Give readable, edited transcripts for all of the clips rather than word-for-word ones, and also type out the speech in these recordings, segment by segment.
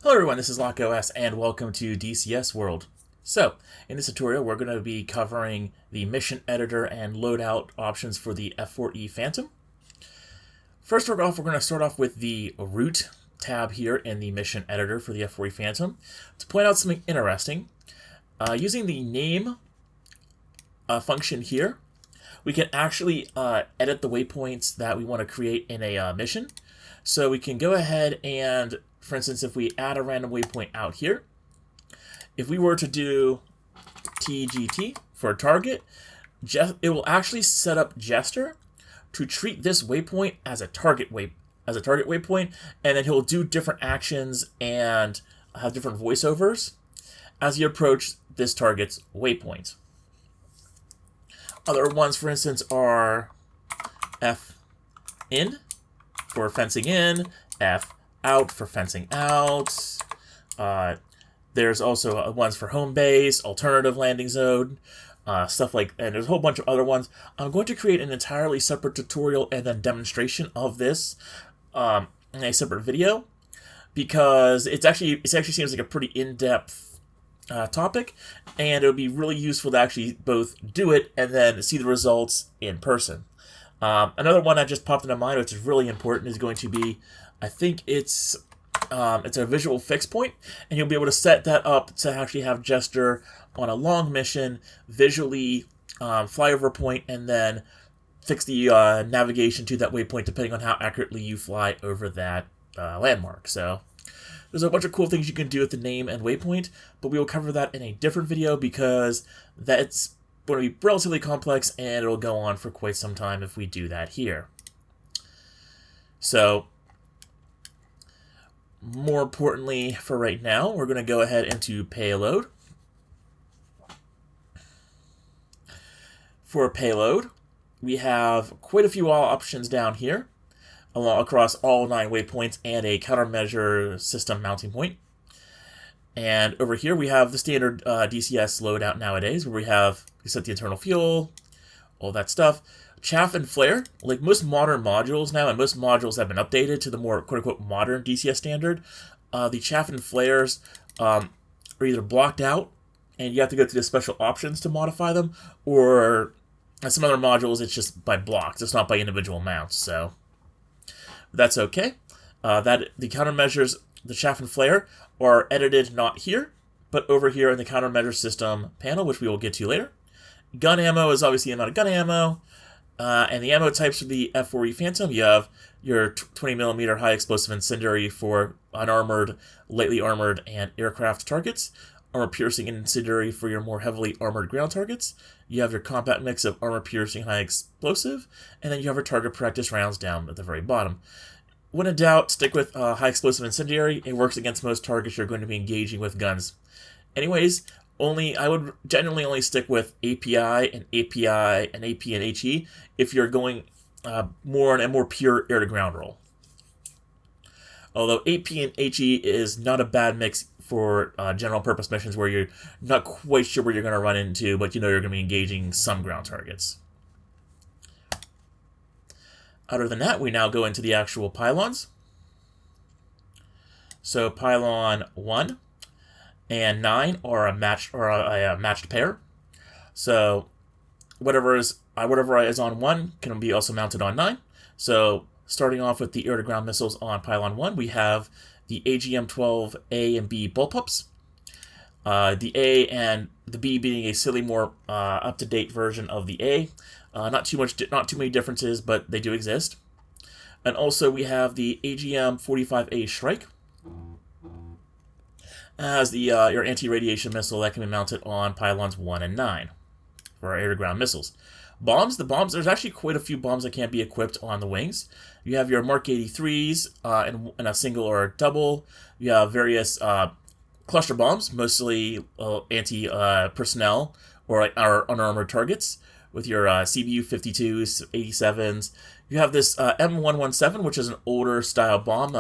Hello everyone, this is LockOS and welcome to DCS World. So, in this tutorial we're going to be covering the mission editor and loadout options for the F-4E Phantom. First we're going to start off with the root tab here in the mission editor for the F-4E Phantom. To point out something interesting, using the name function here, we can actually edit the waypoints that we want to create in a mission. So we can go ahead and, for instance, if we add a random waypoint out here, if we were to do TGT for a target, it will actually set up Jester to treat this waypoint as a target waypoint, and then he'll do different actions and have different voiceovers as you approach this target's waypoint. Other ones, for instance, are F-in for fencing in, F-out for fencing out. There's also ones for home base, alternative landing zone, stuff like, and there's a whole bunch of other ones. I'm going to create an entirely separate tutorial and then demonstration of this in a separate video, because it actually seems like a pretty in-depth topic, and it would be really useful to actually both do it and then see the results in person. Another one that just popped into mind, which is really important, is going to be, I think it's a visual fix point, and you'll be able to set that up to actually have Jester on a long mission visually fly over a point and then fix the navigation to that waypoint depending on how accurately you fly over that landmark. So there's a bunch of cool things you can do with the name and waypoint, but we will cover that in a different video because that's going to be relatively complex and it'll go on for quite some time if we do that here. So, more importantly for right now, we're going to go ahead into Payload. For Payload, we have quite a few options down here across all 9 waypoints and a countermeasure system mounting point. And over here we have the standard DCS loadout nowadays, where we set the internal fuel, all that stuff. Chaff and flare, like most modern modules now, and most modules have been updated to the more quote-unquote modern DCS standard, the chaff and flares are either blocked out, and you have to go through the special options to modify them, or in some other modules it's just by blocks, it's not by individual mounts, so that's okay. The countermeasures, the chaff and flare, are edited not here, but over here in the countermeasure system panel, which we will get to later. Gun ammo is obviously the amount of gun ammo, and the ammo types for the F-4E Phantom. You have your 20mm high explosive incendiary for unarmored, lightly armored, and aircraft targets. Armor-piercing incendiary for your more heavily armored ground targets. You have your combat mix of armor-piercing high explosive, and then you have your target practice rounds down at the very bottom. When in doubt, stick with high explosive incendiary. It works against most targets you're going to be engaging with guns. Anyways, I would generally only stick with API and API and AP and HE if you're going more and more pure air-to-ground roll. Although AP and HE is not a bad mix for general-purpose missions where you're not quite sure where you're going to run into, but you know you're going to be engaging some ground targets. Other than that, we now go into the actual pylons. So pylon 1 and 9 are a matched pair. So whatever is on 1 can be also mounted on 9. So starting off with the air-to-ground missiles on pylon 1, we have the AGM-12A and B bullpups. The A and the B being a silly more up-to-date version of the A. Not too many differences, but they do exist. And also we have the AGM-45A Shrike as your anti-radiation missile that can be mounted on pylons 1 and 9 for our air-to-ground missiles. Bombs, there's actually quite a few bombs that can be equipped on the wings. You have your Mark 83s in a single or a double. You have various cluster bombs, mostly anti-personnel or unarmored targets, with your CBU 52s, 87s. You have this M117, which is an older style bomb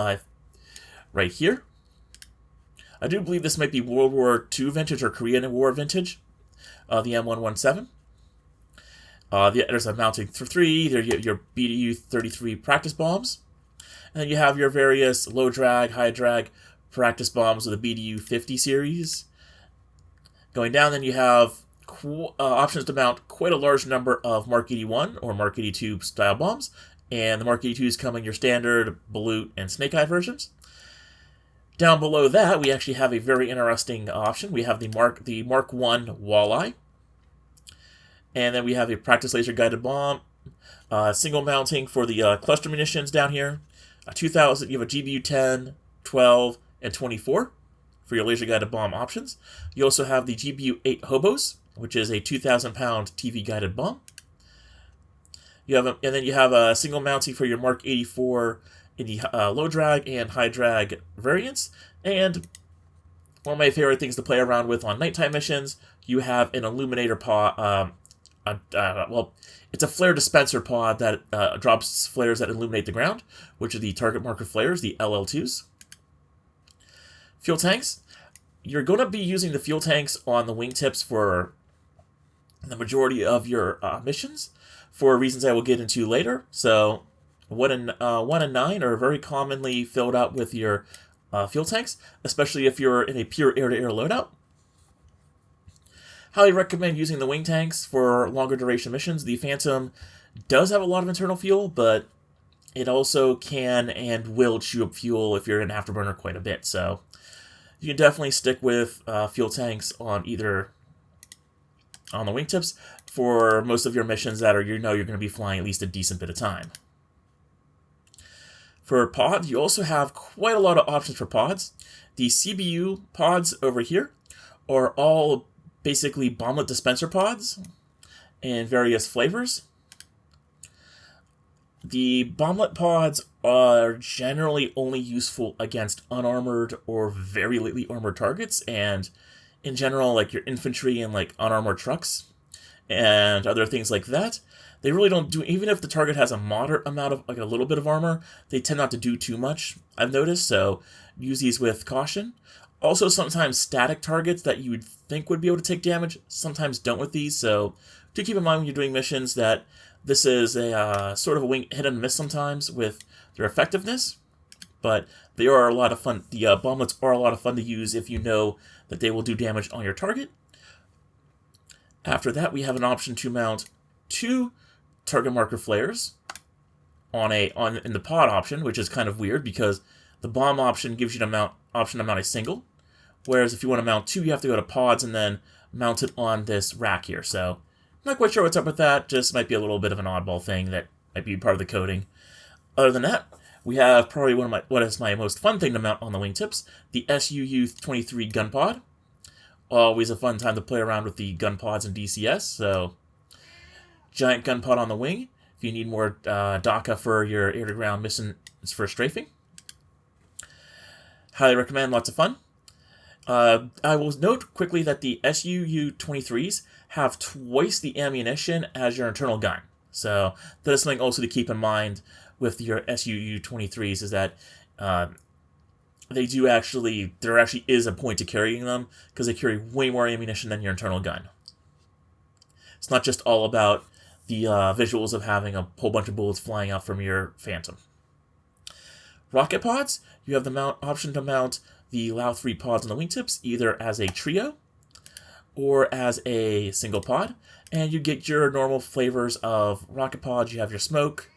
right here. I do believe this might be World War II vintage or Korean War vintage, the M117. There's a mounting for 3, your BDU-33 practice bombs. And then you have your various low drag, high drag practice bombs with the BDU-50 series. Going down, then you have options to mount quite a large number of Mark 81 or Mark 82 style bombs, and the Mark 82s come in your standard, Balut, and Snake Eye versions. Down below that, we actually have a very interesting option. We have the Mark 1 Walleye, and then we have a practice laser guided bomb, single mounting for the cluster munitions down here. 2000, you have a GBU 10, 12, and 24 for your laser guided bomb options. You also have the GBU 8 Hobos, which is a 2,000-pound TV guided bomb. And then you have a single mounting for your Mark 84 in the low drag and high drag variants. And one of my favorite things to play around with on nighttime missions, you have an illuminator pod. Well, it's a flare dispenser pod that drops flares that illuminate the ground, which are the target marker flares, the LL2s. Fuel tanks. You're going to be using the fuel tanks on the wingtips for the majority of your missions, for reasons I will get into later. So 1 and 9 are very commonly filled out with your fuel tanks, especially if you're in a pure air-to-air loadout. Highly recommend using the wing tanks for longer duration missions. The Phantom does have a lot of internal fuel, but it also can and will chew up fuel if you're in afterburner quite a bit. So you can definitely stick with fuel tanks on either on the wingtips for most of your missions that are you're going to be flying at least a decent bit of time. For pods, you also have quite a lot of options for pods. The CBU pods over here are all basically bomblet dispenser pods in various flavors. The bomblet pods are generally only useful against unarmored or very lightly armored targets, and in general, like your infantry and like unarmored trucks and other things like that. They really don't do, even if the target has a moderate amount of, like a little bit of armor, they tend not to do too much, I've noticed, so use these with caution. Also, sometimes static targets that you would think would be able to take damage sometimes don't with these, so do keep in mind when you're doing missions that this is a sort of a wing hit and miss sometimes with their effectiveness, but they are a lot of fun. The bomblets are a lot of fun to use if you know that they will do damage on your target. After that, we have an option to mount 2 target marker flares in the pod option, which is kind of weird because the bomb option gives you the option to mount a single, whereas if you want to mount 2, you have to go to pods and then mount it on this rack here. So I'm not quite sure what's up with that. Just might be a little bit of an oddball thing that might be part of the coding. Other than that, we have probably what is my most fun thing to mount on the wingtips, the SUU-23 gun pod. Always a fun time to play around with the gun pods in DCS. So giant gun pod on the wing if you need more DACA for your air-to-ground missions for strafing. Highly recommend, lots of fun. I will note quickly that the SUU-23s have twice the ammunition as your internal gun. So that is something also to keep in mind with your SUU-23s, is that there actually is a point to carrying them because they carry way more ammunition than your internal gun. It's not just all about the visuals of having a whole bunch of bullets flying out from your Phantom. Rocket pods, you have the option to mount the LAU-3 pods on the wingtips either as a trio or as a single pod, and you get your normal flavors of rocket pods. You have your smoke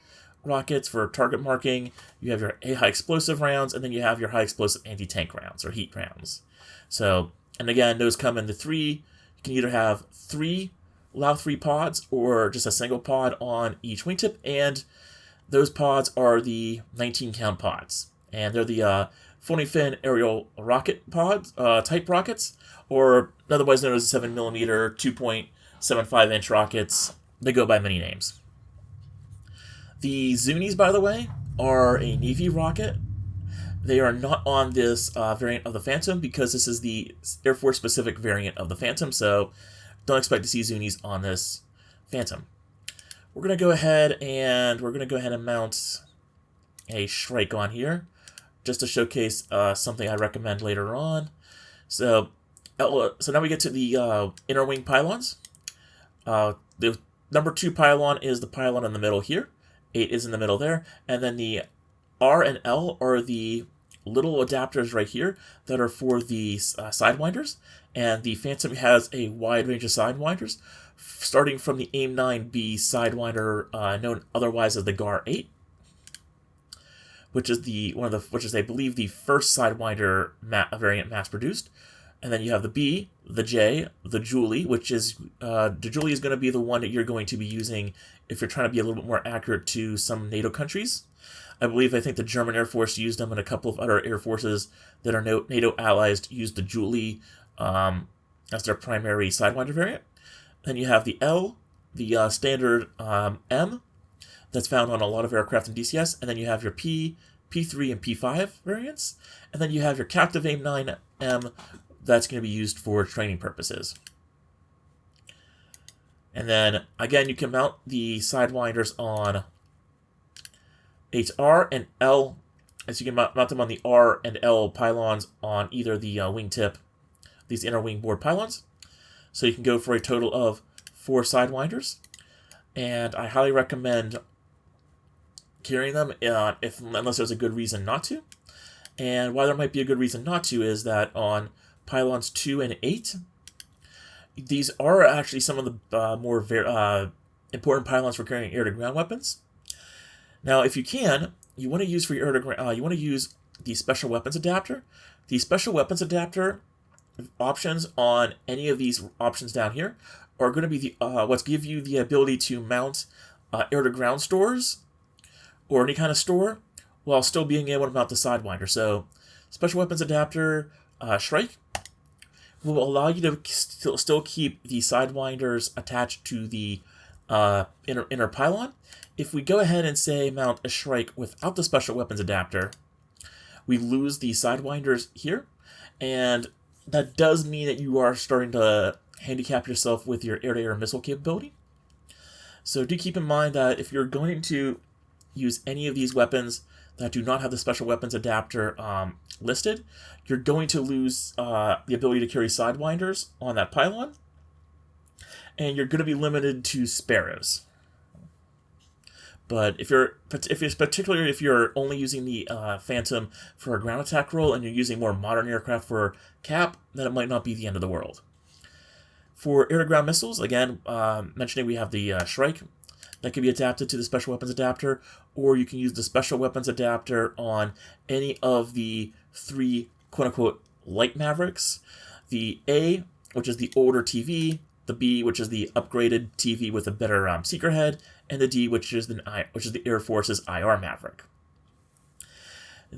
rockets for target marking, you have your high explosive rounds, and then you have your high explosive anti-tank rounds or heat rounds. So, and again, those come into 3. You can either have 3 LAU-3 pods or just a single pod on each wingtip, and those pods are the 19 count pods, and they're the phony fin aerial rocket pods type rockets, or otherwise known as 7mm 2.75 inch rockets. They go by many names. The Zunis, by the way, are a Navy rocket. They are not on this variant of the Phantom because this is the Air Force specific variant of the Phantom, so don't expect to see Zunis on this Phantom. We're going to go ahead and mount a Shrike on here just to showcase something I recommend later on. So now we get to the inner wing pylons. The number 2 pylon is the pylon in the middle here. 8 is in the middle there, and then the R and L are the little adapters right here that are for the sidewinders, and the Phantom has a wide range of sidewinders, starting from the AIM-9B sidewinder, known otherwise as the GAR-8, which is I believe the first sidewinder variant mass produced. And then you have the B, the J, the Julie, which is the Julie is going to be the one that you're going to be using if you're trying to be a little bit more accurate to some NATO countries. I think the German Air Force used them, and a couple of other air forces that are NATO allies used the Julie as their primary sidewinder variant. Then you have the L, the standard M, that's found on a lot of aircraft in DCS, and then you have your P, P3, and P5 variants, and then you have your captive AIM-9M that's going to be used for training purposes. And then, again, you can mount the sidewinders on HR and L, as you can mount them on the R and L pylons on either the wingtip, these inner wing board pylons. So you can go for a total of 4 sidewinders, and I highly recommend carrying them unless there's a good reason not to. And why there might be a good reason not to is that on pylons 2 and 8, these are actually some of the more important pylons for carrying air-to-ground weapons. Now, if you can, you want to use for your you want to use the special weapons adapter. The special weapons adapter options on any of these options down here are going to be the what's give you the ability to mount air-to-ground stores or any kind of store while still being able to mount the sidewinder. So, special weapons adapter Shrike will allow you to still keep the sidewinders attached to the inner pylon. If we go ahead and say mount a Shrike without the special weapons adapter, we lose the sidewinders here, and that does mean that you are starting to handicap yourself with your air-to-air missile capability. So do keep in mind that if you're going to use any of these weapons that do not have the special weapons adapter listed, you're going to lose the ability to carry sidewinders on that pylon, and you're going to be limited to Sparrows. But particularly if you're only using the Phantom for a ground attack role and you're using more modern aircraft for cap, then it might not be the end of the world. For air-to-ground missiles, again, mentioning we have the Shrike that can be adapted to the special weapons adapter, or you can use the special weapons adapter on any of the 3 quote-unquote light Mavericks. The A, which is the older TV, the B, which is the upgraded TV with a better seeker head, and the D, which is the Air Force's IR Maverick.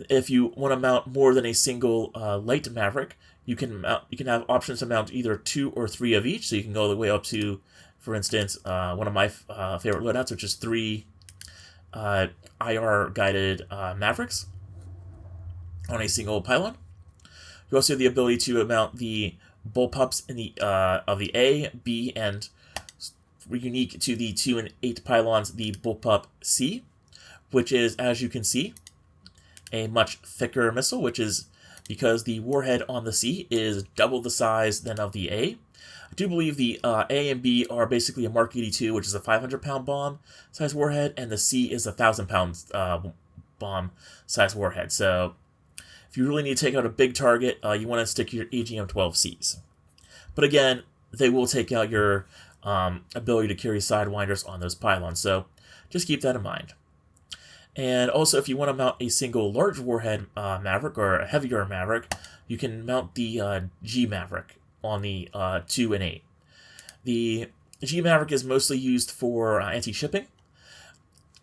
If you want to mount more than a single light Maverick, you can have options to mount either 2 or 3 of each. So you can go all the way up to, for instance, one of my favorite loadouts, which is 3 IR guided Mavericks on a single pylon. You also have the ability to mount the bullpups in the of the A, B, and unique to the 2 and 8 pylons, the bullpup C, which is, as you can see, a much thicker missile, which is because the warhead on the C is double the size than of the A. I do believe the A and B are basically a Mark 82, which is a 500-pound bomb size warhead, and the C is a 1,000-pound bomb size warhead. So if you really need to take out a big target, you want to stick to your AGM-12Cs. But again, they will take out your ability to carry sidewinders on those pylons, so just keep that in mind. And also, if you want to mount a single large warhead Maverick or a heavier Maverick, you can mount the G Maverick on the 2 and 8. The G Maverick is mostly used for anti-shipping.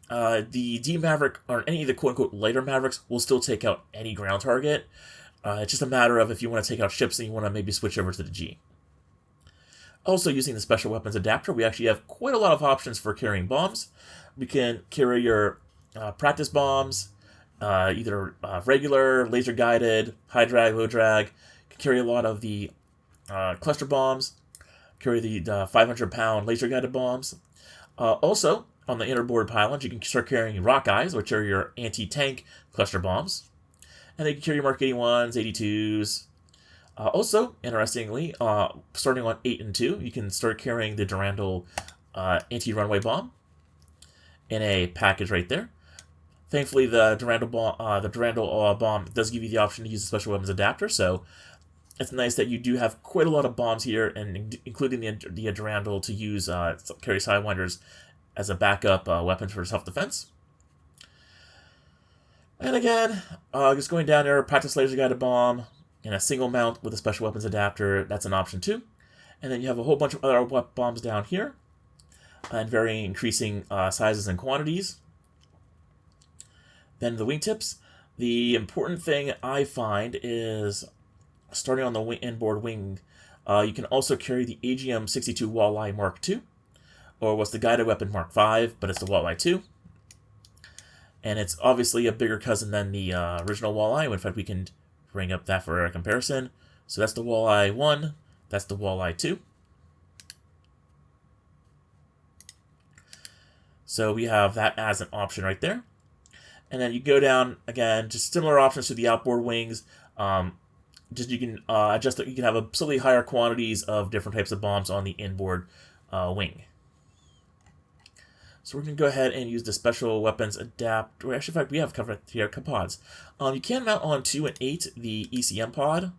The D Maverick, or any of the quote-unquote lighter Mavericks, will still take out any ground target. It's just a matter of if you want to take out ships, then you want to maybe switch over to the G. Also, using the special weapons adapter, we actually have quite a lot of options for carrying bombs. We can carry your practice bombs, either regular, laser-guided, high drag, low drag. You can carry a lot of the cluster bombs, carry the 500-pound laser-guided bombs. Also, on the inner board pylons, you can start carrying rock eyes, which are your anti-tank cluster bombs. And they can carry Mark 81s, 82s. Also, interestingly, starting on 8 and 2, you can start carrying the Durandal anti-runway bomb in a package right there. Thankfully, the Durandal bomb does give you the option to use a special weapons adapter, so it's nice that you do have quite a lot of bombs here, and including the Durandal to use carry Sidewinders as a backup weapon for self-defense. And again, just going down there, practice laser guided bomb and a single mount with a special weapons adapter. That's an option too. And then you have a whole bunch of other bombs down here, and varying increasing sizes and quantities. Then the wingtips. The important thing I find is starting on the inboard wing, you can also carry the AGM-62 Walleye Mark II, or what's the guided weapon Mark V, but it's the Walleye II. And it's obviously a bigger cousin than the original Walleye. In fact, we can bring up that for a comparison. So that's the Walleye 1, that's the Walleye 2. So we have that as an option right there. And then you go down, again, just similar options to the outboard wings. Just you can adjust that you can have a slightly higher quantities of different types of bombs on the inboard wing. So we're going to go ahead and use the special weapons adapter. Actually, in fact, we have covered here pods. You can mount on 2 and 8 the ECM pod.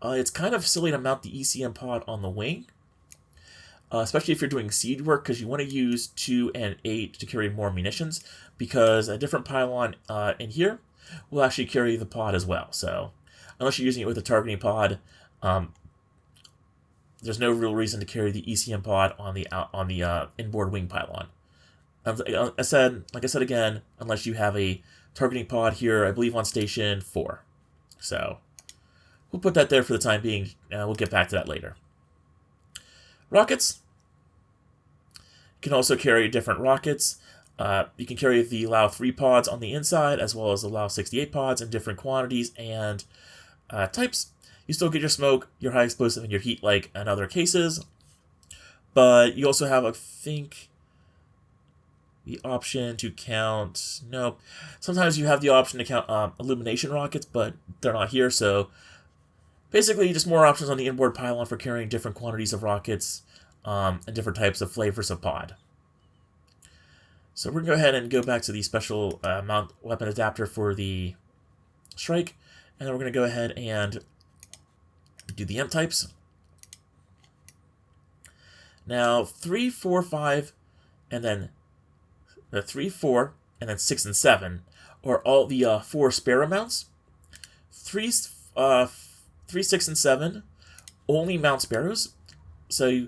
It's kind of silly to mount the ECM pod on the wing, especially if you're doing siege work, because you want to use 2 and 8 to carry more munitions, because a different pylon in here will actually carry the pod as well. So unless you're using it with a targeting pod, there's no real reason to carry the ECM pod on the inboard wing pylon. Like I said again, unless you have a targeting pod here, I believe on station 4. So we'll put that there for the time being. We'll get back to that later. Rockets. You can also carry different rockets. You can carry the Lao 3 pods on the inside, as well as the Lao 68 pods in different quantities and types. You still get your smoke, your high explosive, and your heat like in other cases. But you also have, I think, the option to count... No. Sometimes you have the option to count illumination rockets, but they're not here. So basically, just more options on the inboard pylon for carrying different quantities of rockets and different types of flavors of pod. So we're going to go ahead and go back to the special mount weapon adapter for the Shrike. And then we're going to go ahead and do the M types. Now, 3, 4, 5, and then the 3, 4, and then 6 and 7 are all the 4 sparrow mounts. 3, 6, and 7 only mount sparrows. So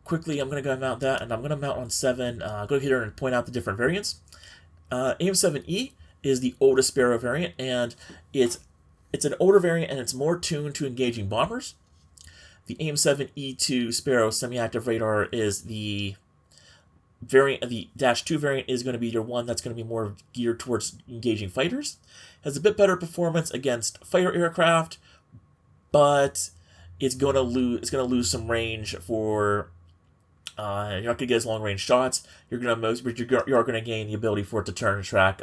quickly, I'm going to go mount that, and I'm going to mount on 7. Go here and point out the different variants. AIM-7E is the oldest sparrow variant, and it's an older variant, and it's more tuned to engaging bombers. The AIM-7E2 Sparrow semi-active radar is the variant. The -2 variant is going to be your one that's going to be more geared towards engaging fighters. Has a bit better performance against fighter aircraft, but it's going to lose some range for. You're not going to get as long-range shots. You're going to gain the ability for it to turn and track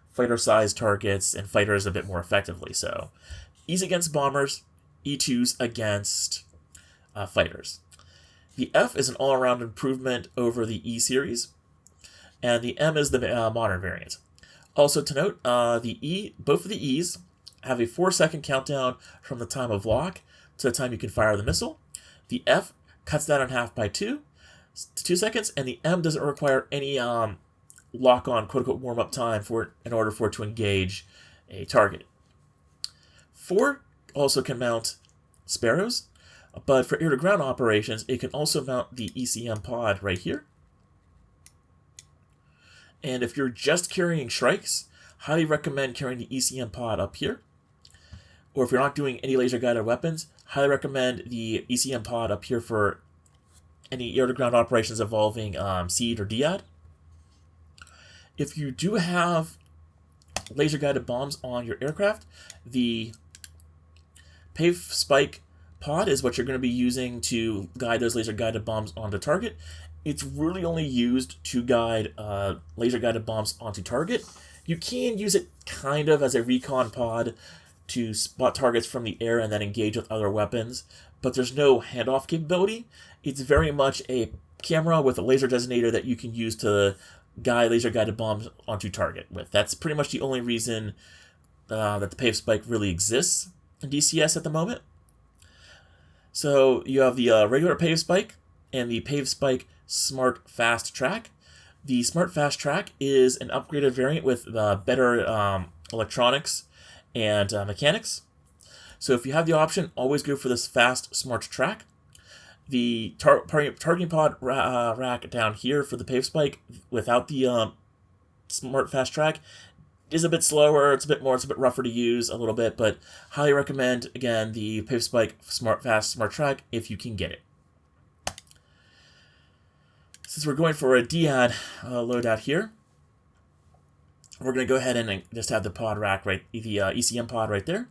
fighter-sized targets and fighters a bit more effectively. So, E's against bombers, E2's against fighters. The F is an all-around improvement over the E series, and the M is the modern variant. Also to note, both of the E's have a 4-second countdown from the time of lock to the time you can fire the missile. The F cuts that in half by 2 seconds, and the M doesn't require any lock-on, quote-unquote, warm-up time in order for it to engage a target. 4 also can mount sparrows, but for air-to-ground operations, it can also mount the ECM pod right here. And if you're just carrying shrikes, highly recommend carrying the ECM pod up here. Or if you're not doing any laser-guided weapons, highly recommend the ECM pod up here for any air-to-ground operations involving SEAD or DIAD. If you do have laser-guided bombs on your aircraft, the PAVE Spike pod is what you're going to be using to guide those laser-guided bombs onto target. It's really only used to guide laser-guided bombs onto target. You can use it kind of as a recon pod to spot targets from the air and then engage with other weapons, but there's no handoff capability. It's very much a camera with a laser designator that you can use to laser guided bombs onto target with. That's pretty much the only reason that the Pave Spike really exists in DCS at the moment. So you have the regular Pave Spike and the Pave Spike Smart Fast Track. The Smart Fast Track is an upgraded variant with better electronics and mechanics. So if you have the option, always go for this Fast Smart Track. The targeting pod rack down here for the Pave Spike without the Smart Fast Track is a bit slower. It's a bit rougher to use a little bit, but highly recommend, again, the Pave Spike Smart Track if you can get it. Since we're going for a DAD loadout here, we're going to go ahead and just have the pod rack the ECM pod right there.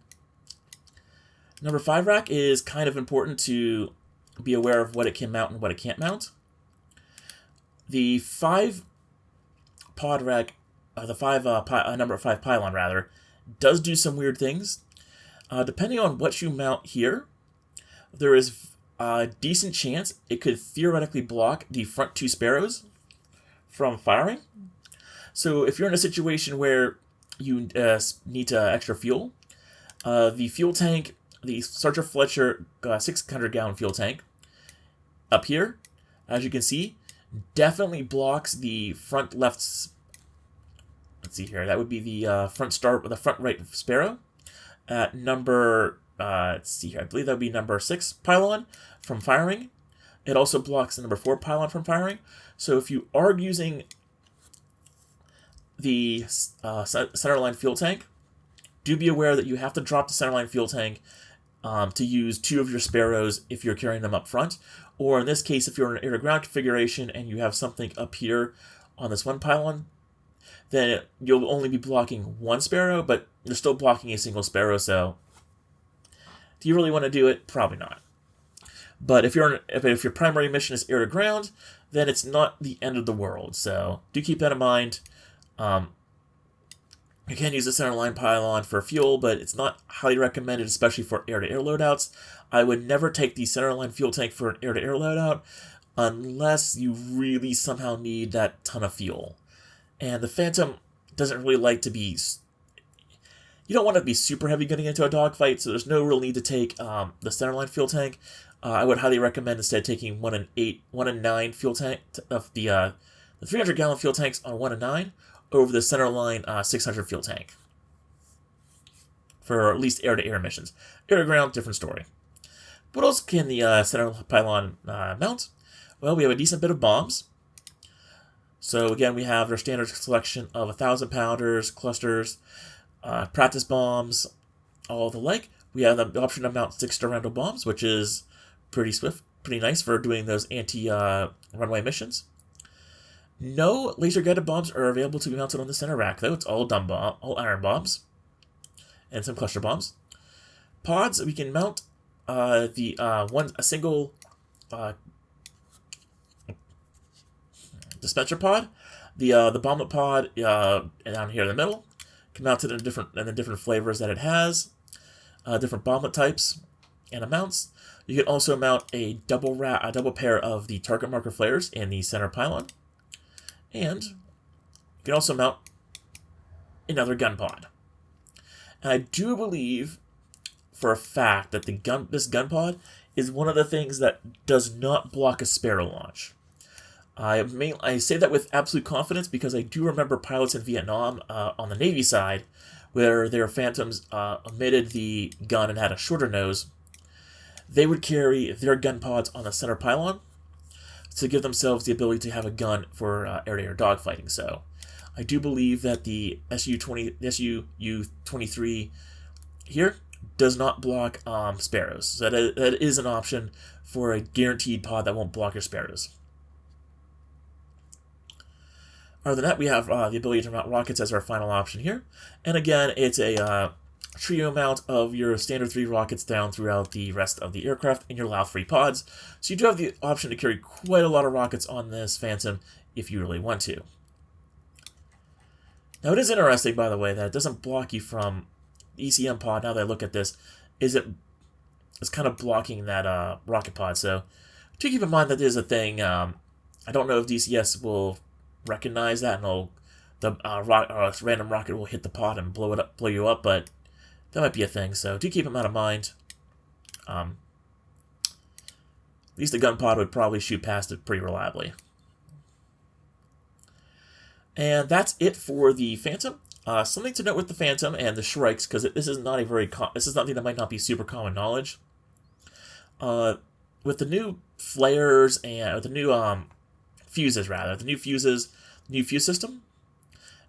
Number 5 rack is kind of important to be aware of what it can mount and what it can't mount. The 5 pod rack, number 5 pylon rather, does do some weird things. Depending on what you mount here, there is a decent chance it could theoretically block the front 2 sparrows from firing. So if you're in a situation where you need extra fuel, the fuel tank, the Sergeant Fletcher 600-gallon fuel tank up here, as you can see, definitely blocks the front left. Let's see here. That would be the front right sparrow at number. Let's see here. I believe that would be number 6 pylon from firing. It also blocks the number 4 pylon from firing. So if you are using the centerline fuel tank, do be aware that you have to drop the centerline fuel tank to use 2 of your sparrows if you're carrying them up front. Or in this case, if you're in an air-to-ground configuration and you have something up here on this one pylon, then you'll only be blocking 1 sparrow, but you're still blocking a single sparrow, so do you really want to do it? Probably not. But if your primary mission is air-to-ground, then it's not the end of the world, so do keep that in mind. You can use the centerline pylon for fuel, but it's not highly recommended, especially for air-to-air loadouts. I would never take the centerline fuel tank for an air-to-air loadout unless you really somehow need that ton of fuel. And the Phantom doesn't really like to be... You don't want to be super heavy getting into a dogfight, so there's no real need to take the centerline fuel tank. I would highly recommend instead taking 1 and 9 fuel tank of the 300-gallon fuel tanks on 1 and 9 over the centerline 600 fuel tank for at least air-to-air missions. Air-to-ground, different story. What else can the center pylon mount? Well, we have a decent bit of bombs. So again, we have our standard selection of 1,000-pounders, clusters, practice bombs, all the like. We have the option to mount 6 Durando bombs, which is pretty swift, pretty nice for doing those anti-runway missions. No laser-guided bombs are available to be mounted on the center rack, though. It's all all iron bombs and some cluster bombs. Pods, we can mount a single dispenser pod. The bomblet pod down here in the middle can mount it in the different flavors that it has, different bomblet types and amounts. You can also mount a double pair of the target marker flares in the center pylon. And you can also mount another gun pod. And I do believe for a fact that this gun pod is one of the things that does not block a Sparrow launch. I say that with absolute confidence because I do remember pilots in Vietnam on the Navy side where their Phantoms omitted the gun and had a shorter nose. They would carry their gun pods on the center pylon to give themselves the ability to have a gun for air-to-air dogfighting. So I do believe that the SU-23 here does not block Sparrows. So that is an option for a guaranteed pod that won't block your Sparrows. Other than that, we have the ability to mount rockets as our final option here. And again, it's a trio mount of your standard 3 rockets down throughout the rest of the aircraft in your allow-free pods. So you do have the option to carry quite a lot of rockets on this Phantom if you really want to. Now it is interesting, by the way, that it doesn't block you from the ECM pod. Now that I look at this, it's kind of blocking that rocket pod. So do keep in mind that is a thing. I don't know if DCS will recognize that, and the random rocket will hit the pod and blow you up. But that might be a thing, so do keep them out of mind. At least the gun pod would probably shoot past it pretty reliably. And that's it for the Phantom. Something to note with the Phantom and the Shrikes, because this is not this is something that might not be super common knowledge. With the new flares and the new fuses, new fuse system,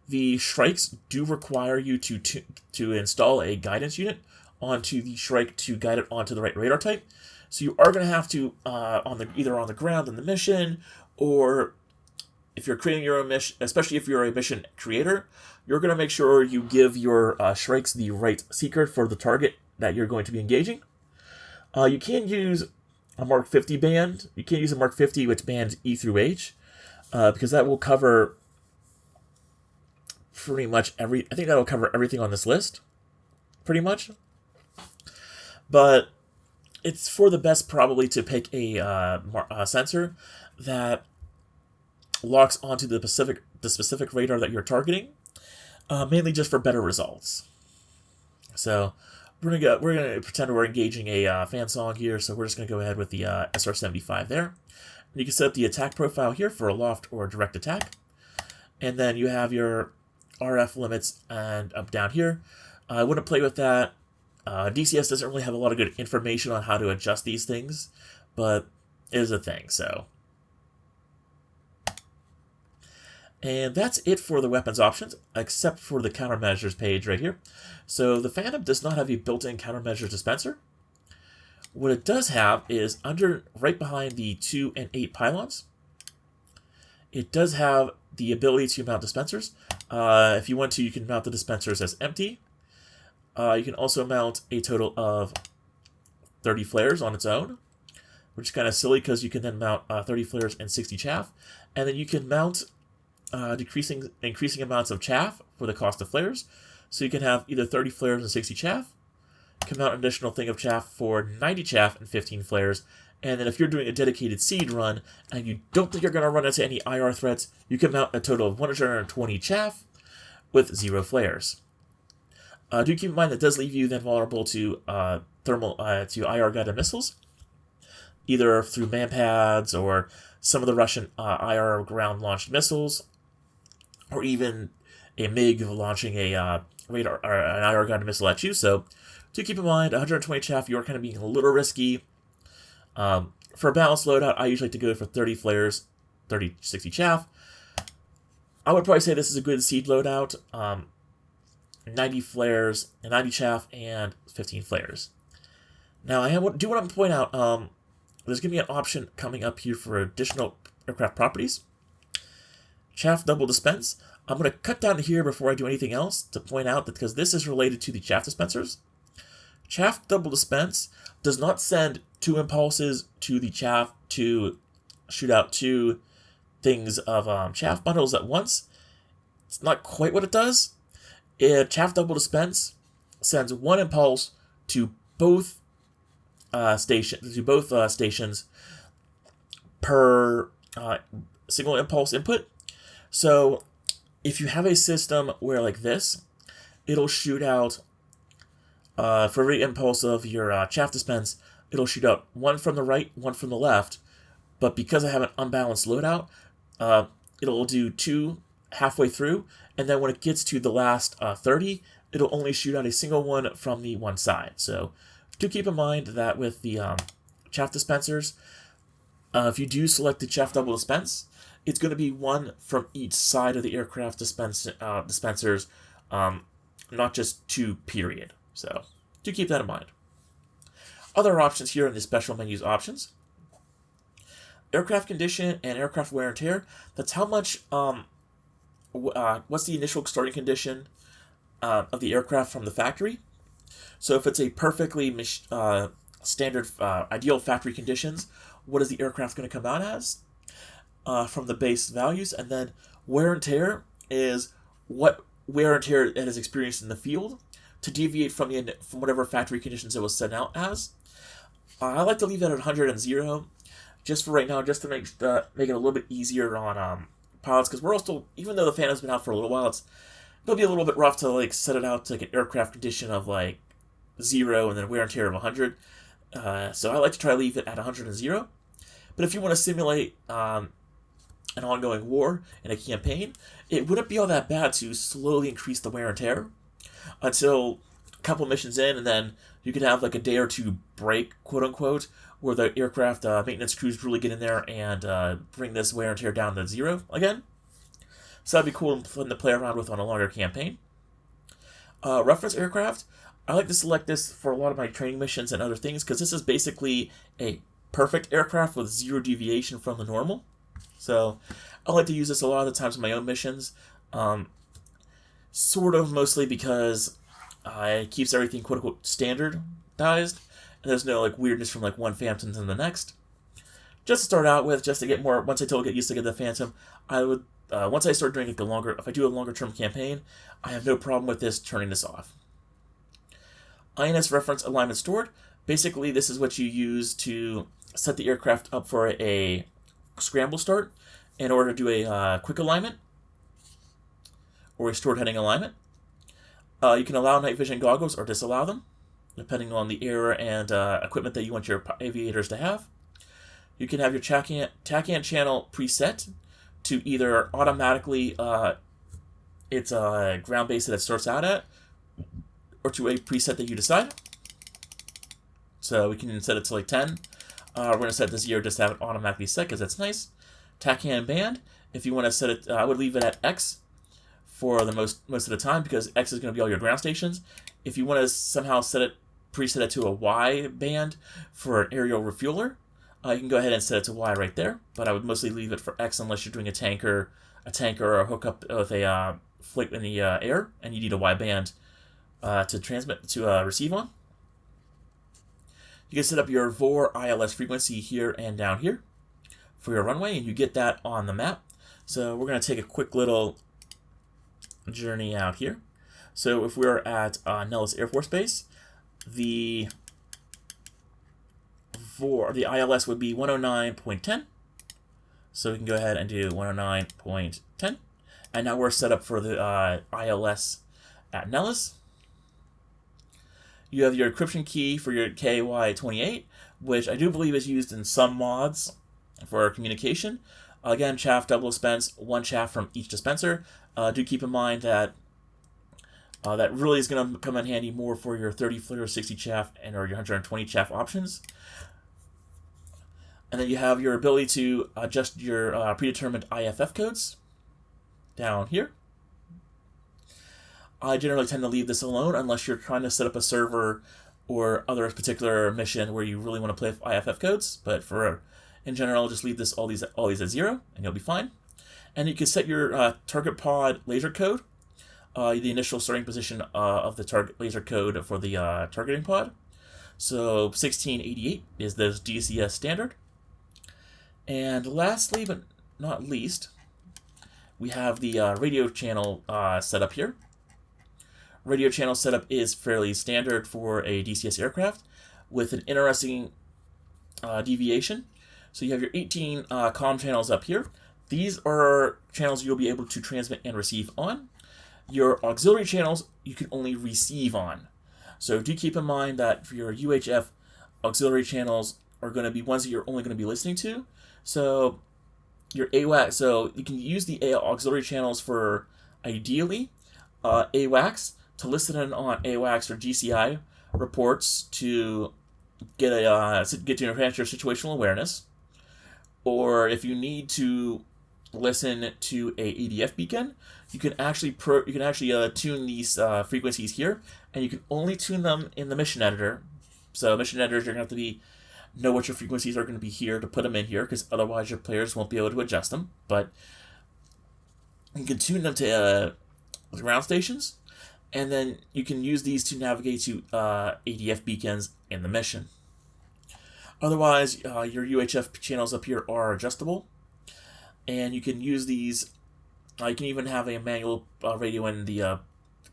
the Shrikes do require you to install a guidance unit onto the Shrike to guide it onto the right radar type. So you are going to have to either on the ground in the mission, or if you're creating your own mission, especially if you're a mission creator, you're going to make sure you give your Shrikes the right secret for the target that you're going to be engaging. You can use a Mark 50 band. You can use a Mark 50 which bands E through H, because that will cover pretty much I think that will cover everything on this list, pretty much. But it's for the best probably to pick a sensor that locks onto the specific radar that you're targeting, mainly just for better results. So we're gonna pretend we're engaging a fan song here. So we're just gonna go ahead with the SR-75 there. And you can set up the attack profile here for a loft or a direct attack, and then you have your RF limits and up down here. I wouldn't play with that. DCS doesn't really have a lot of good information on how to adjust these things, but it is a thing. So. And that's it for the weapons options, except for the countermeasures page right here. So the Phantom does not have a built-in countermeasure dispenser. What it does have is right behind the 2 and 8 pylons, it does have the ability to mount dispensers. If you want to, you can mount the dispensers as empty. You can also mount a total of 30 flares on its own, which is kind of silly because you can then mount 30 flares and 60 chaff. And then you can mount increasing amounts of chaff for the cost of flares. So you can have either 30 flares and 60 chaff. You can mount an additional thing of chaff for 90 chaff and 15 flares. And then if you're doing a dedicated seed run and you don't think you're going to run into any IR threats, you can mount a total of 120 chaff with 0 flares. Do keep in mind that does leave you then vulnerable to to IR guided missiles, either through manpads or some of the Russian IR ground launched missiles, or even a MiG launching a radar or an IR guided missile at you. So do keep in mind 120 chaff. You're kind of being a little risky. For a balanced loadout, I usually like to go for 30 flares, 60 chaff. I would probably say this is a good seed loadout. 90 flares, 90 chaff, and 15 flares. Now, I do want to point out, there's going to be an option coming up here for additional aircraft properties. Chaff double dispense. I'm going to cut down here before I do anything else to point out that because this is related to the chaff dispensers. Chaff double dispense does not send 2 impulses to the chaff to shoot out 2 things of chaff bundles at once. It's not quite what it does. Chaff double dispense sends 1 impulse to both stations per single impulse input. So if you have a system where like this, it'll shoot out for every impulse of your chaff dispense, it'll shoot out 1 from the right, 1 from the left. But because I have an unbalanced loadout, it'll do 2 halfway through, and then when it gets to the last 30, it'll only shoot out a single one from the one side. So do keep in mind that with the chaff dispensers, if you do select the chaff double dispense, it's going to be 1 from each side of the aircraft dispensers, not just 2, period. So do keep that in mind. Other options here in the special menus options. Aircraft condition and aircraft wear and tear. That's how much, what's the initial starting condition of the aircraft from the factory. So if it's a perfectly standard, ideal factory conditions, what is the aircraft going to come out as from the base values? And then wear and tear is what wear and tear it has experienced in the field to deviate from whatever factory conditions it was sent out as. I like to leave that at 100 and 0, just for right now, just to make it a little bit easier on pilots, because we're all still, even though the Phantom's been out for a little while, it'll be a little bit rough to like set it out to like an aircraft condition of like 0 and then wear and tear of 100. So I like to try to leave it at 100 and 0. But if you want to simulate an ongoing war in a campaign, it wouldn't be all that bad to slowly increase the wear and tear until a couple missions in, and then you could have like a day or two break, quote unquote, where the aircraft maintenance crews really get in there and bring this wear and tear down to 0 again. So that'd be cool and fun to play around with on a longer campaign. Reference aircraft, I like to select this for a lot of my training missions and other things because this is basically a perfect aircraft with 0 deviation from the normal. So I like to use this a lot of the times in my own missions, sort of mostly because it keeps everything quote unquote standardized, and there's no like weirdness from like one Phantom to the next. Just to start out with, just to get more, once I get used to the Phantom, I would, once I start doing like if I do a longer term campaign, I have no problem with this, turning this off. INS reference alignment stored. Basically, this is what you use to set the aircraft up for a scramble start in order to do a quick alignment or a stored heading alignment. You can allow night vision goggles or disallow them, depending on the era and equipment that you want your aviators to have. You can have your TACAN channel preset to either automatically its ground base that it starts out at, or to a preset that you decide. So we can set it to like 10. We're going to set this 0 just to have it automatically set because that's nice. TACAN band, if you want to set it, I would leave it at X for the most of the time because X is going to be all your ground stations. If you want to somehow preset it to a Y band for an aerial refueler, you can go ahead and set it to Y right there. But I would mostly leave it for X unless you're doing a tanker or a hookup with a flight in the air, and you need a Y band to receive on. You can set up your VOR ILS frequency here and down here for your runway, and you get that on the map. So we're going to take a quick little journey out here. So if we're at Nellis Air Force Base, the ILS would be 109.10. So we can go ahead and do 109.10. And now we're set up for the ILS at Nellis. You have your encryption key for your KY28, which I do believe is used in some mods for communication. Again, chaff double dispense, 1 chaff from each dispenser. Do keep in mind that that really is going to come in handy more for your 30 flare, 60 chaff, or your 120 chaff options. And then you have your ability to adjust your predetermined IFF codes down here. I generally tend to leave this alone unless you're trying to set up a server or other particular mission where you really want to play with IFF codes. But in general, just leave all these at 0 and you'll be fine. And you can set your target pod laser code, the initial starting position of the target laser code for the targeting pod. So 1688 is the DCS standard. And lastly, but not least, we have the radio channel setup here. Radio channel setup is fairly standard for a DCS aircraft with an interesting deviation. So you have your 18 comm channels up here. These are channels you'll be able to transmit and receive on. Your auxiliary channels you can only receive on. So do keep in mind that for your UHF auxiliary channels are going to be ones that you're only going to be listening to. So your AWACS, so you can use the auxiliary channels for ideally AWACS to listen in on AWACS or GCI reports to get to enhance your situational awareness, or if you need to listen to a ADF beacon, you can actually tune these frequencies here, and you can only tune them in the mission editor. So mission editors, you're gonna have to know what your frequencies are going to be here to put them in here, because otherwise your players won't be able to adjust them. But you can tune them to ground stations, and then you can use these to navigate to ADF beacons in the mission. Otherwise, your UHF channels up here are adjustable, and you can use these. You can even have a manual radio in the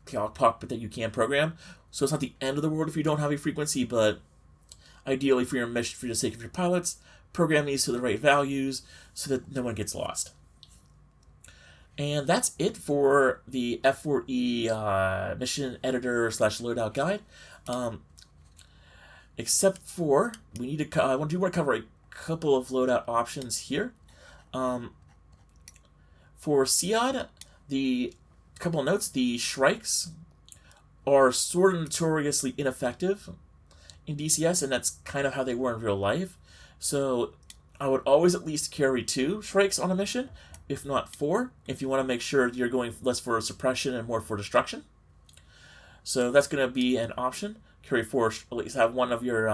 cockpit that you can program. So it's not the end of the world if you don't have a frequency, but ideally for your mission, for the sake of your pilots, program these to the right values so that no one gets lost. And that's it for the F-4E mission editor / loadout guide. Except for I want to cover a couple of loadout options here. For SEOD, the couple of notes: the shrikes are sort of notoriously ineffective in DCS, and that's kind of how they were in real life. So I would always at least carry 2 shrikes on a mission, if not 4, if you want to make sure you're going less for suppression and more for destruction. So that's going to be an option. Carry 4, at least have one of your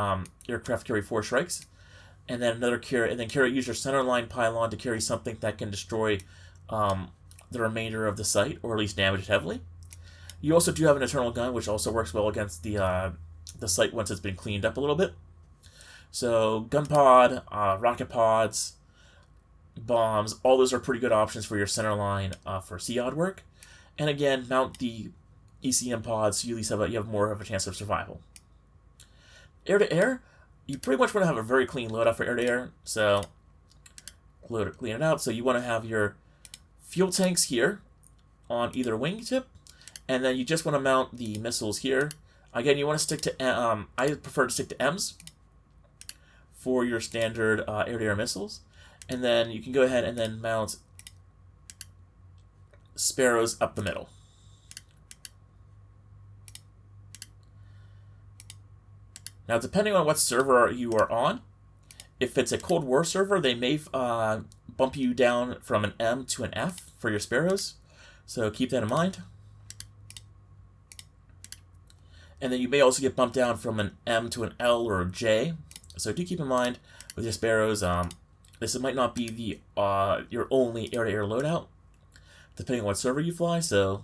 aircraft carry 4 shrikes, and then use your centerline pylon to carry something that can destroy the remainder of the site, or at least damage it heavily. You also do have an internal gun, which also works well against the site once it's been cleaned up a little bit. So gun pod, rocket pods, bombs, all those are pretty good options for your center line for SEOD work. And again, mount the ECM pods so you at least you have more of a chance of survival. Air-to-air, you pretty much want to have a very clean loadout for air-to-air. So clean it out. So you want to have your fuel tanks here on either wingtip, and then you just want to mount the missiles here. Again, you want to stick to I prefer to stick to M's for your standard air-to-air missiles, and then you can go ahead and then mount Sparrows up the middle. Now, depending on what server you are on, if it's a Cold War server, they may bump you down from an M to an F for your Sparrows, so keep that in mind. And then you may also get bumped down from an M to an L or a J, so do keep in mind with your Sparrows, this might not be the your only air-to-air loadout, depending on what server you fly. So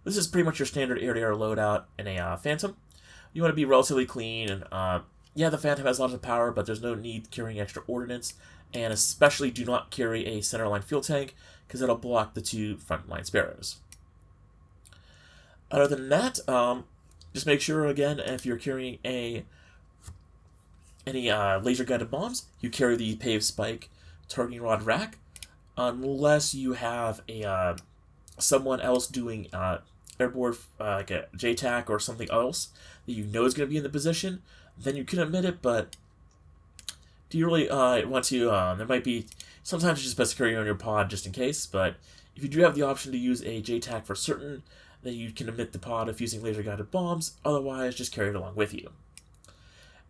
this is pretty much your standard air-to-air loadout in a Phantom. You want to be relatively clean, and yeah, the Phantom has lots of power, but there's no need carrying extra ordnance, and especially do not carry a centerline fuel tank, because that'll block the 2 frontline Sparrows. Other than that, just make sure, again, if you're carrying any laser-guided bombs, you carry the paved spike targeting rod rack, unless you have a someone else doing airborne, like a JTAC or something else that you know is going to be in the position, then you can omit it. But do you really want to? There might be sometimes it's just best to carry it on your pod just in case. But if you do have the option to use a JTAC for certain, then you can omit the pod if using laser guided bombs. Otherwise, just carry it along with you.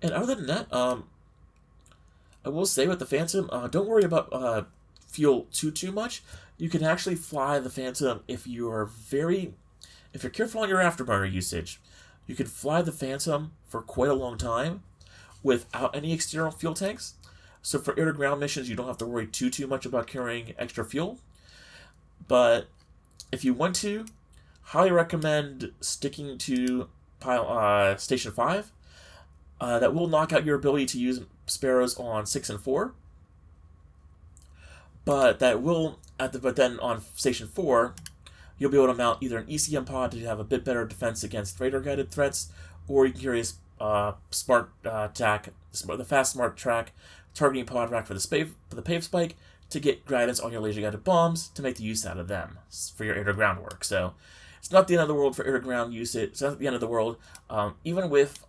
And other than that, I will say with the Phantom, don't worry about fuel too much. You can actually fly the Phantom if you're careful on your afterburner usage. You can fly the Phantom for quite a long time without any external fuel tanks. So for air-to-ground missions, you don't have to worry too much about carrying extra fuel. But if you want to, highly recommend sticking to Station 5. That will knock out your ability to use Sparrows on 6 and 4. But then on Station 4, you'll be able to mount either an ECM pod to have a bit better defense against radar-guided threats, or you can carry a smart tack, the fast smart track targeting pod rack for the pave spike to get guidance on your laser-guided bombs to make the use out of them for your air-to-ground work. So it's not the end of the world for air-to-ground usage. It's not the end of the world. Even with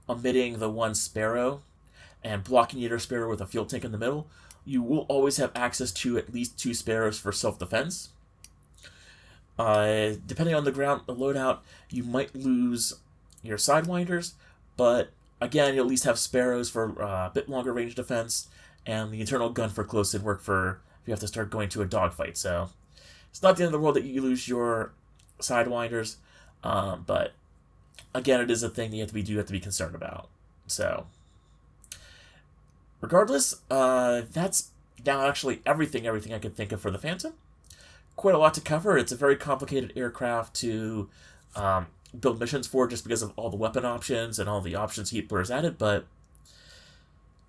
omitting the 1 Sparrow and blocking your Sparrow with a fuel tank in the middle, you will always have access to at least 2 Sparrows for self-defense. Depending on the loadout, you might lose your Sidewinders, but again, you'll at least have Sparrows for a bit longer range defense, and the internal gun for close-in work for if you have to start going to a dogfight. So it's not the end of the world that you lose your Sidewinders, but again, it is a thing that you have to be concerned about. So regardless, that's now actually everything I could think of for the Phantom. Quite a lot to cover. It's a very complicated aircraft to build missions for just because of all the weapon options and all the options Heatblur added, but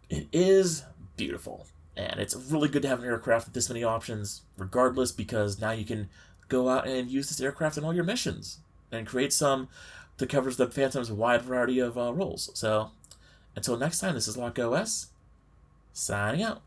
it is beautiful. And it's really good to have an aircraft with this many options regardless, because now you can go out and use this aircraft in all your missions and create some that covers the Phantom's wide variety of roles. So until next time, this is LockOS, signing out.